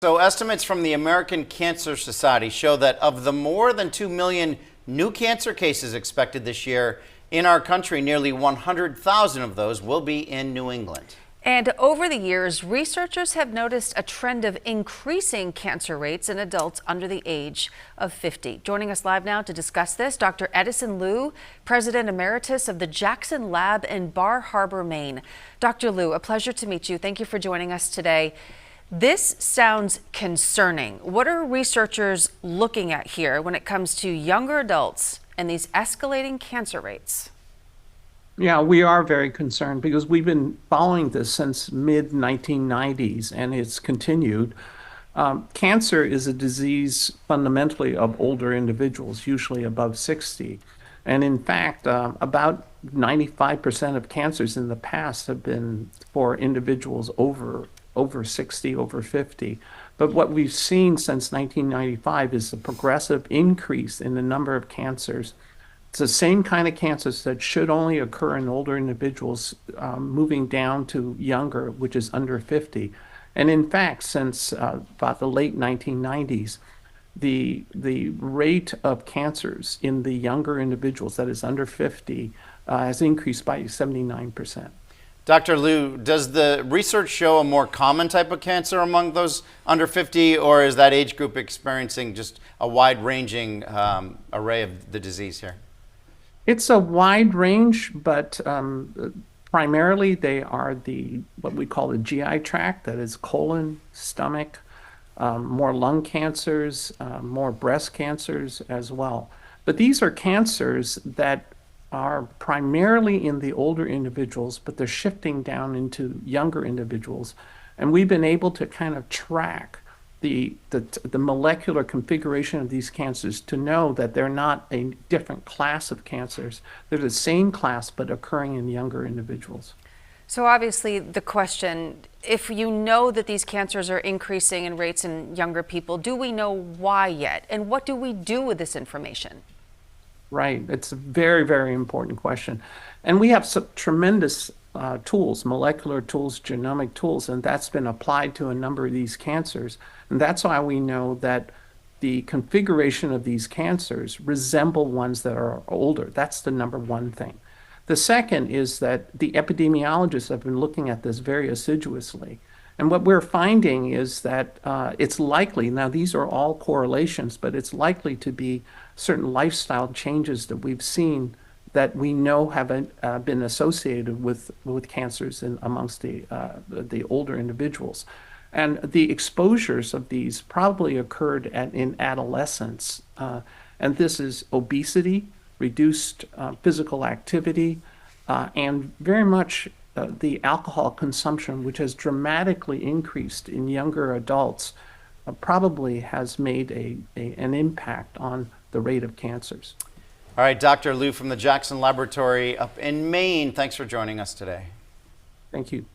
So estimates from the American Cancer Society show that of the more than 2 million new cancer cases expected this year in our country, nearly 100,000 of those will be in New England. And over the years, researchers have noticed a trend of increasing cancer rates in adults under the age of 50. Joining us live now to discuss this, Dr. Edison Liu, President Emeritus of the Jackson Lab in Bar Harbor, Maine. Dr. Liu, a pleasure to meet you. Thank you for joining us today. This sounds concerning. What are researchers looking at here when it comes to younger adults and these escalating cancer rates? Yeah, we are very concerned because we've been following this since mid-1990s and it's continued. Cancer is a disease fundamentally of older individuals, usually above 60. And in fact, about 95% of cancers in the past have been for individuals over 60, over 50. But what we've seen since 1995 is a progressive increase in the number of cancers. It's the same kind of cancers that should only occur in older individuals, moving down to younger, which is under 50. And in fact, since about the late 1990s, the rate of cancers in the younger individuals, that is under 50, has increased by 79%. Dr. Liu, does the research show a more common type of cancer among those under 50, or is that age group experiencing just a wide-ranging array of the disease here? It's a wide range, but primarily they are what we call the GI tract, that is colon, stomach, more lung cancers, more breast cancers as well. But these are cancers that are primarily in the older individuals, but they're shifting down into younger individuals. And we've been able to kind of track the molecular configuration of these cancers to know that they're not a different class of cancers. They're the same class, but occurring in younger individuals. So obviously the question, if you know that these cancers are increasing in rates in younger people, do we know why yet? And what do we do with this information? Right. It's a very, very important question. And we have some tremendous tools, molecular tools, genomic tools, and that's been applied to a number of these cancers. And that's why we know that the configuration of these cancers resemble ones that are older. That's the number one thing. The second is that the epidemiologists have been looking at this very assiduously. And what we're finding is that it's likely, now these are all correlations, but it's likely to be certain lifestyle changes that we've seen that we know have been associated with cancers amongst the older individuals. And the exposures of these probably occurred in adolescence. And this is obesity, reduced physical activity, and very much the alcohol consumption, which has dramatically increased in younger adults, probably has made an impact on the rate of cancers. All right, Dr. Liu from the Jackson Laboratory up in Maine, thanks for joining us today. Thank you.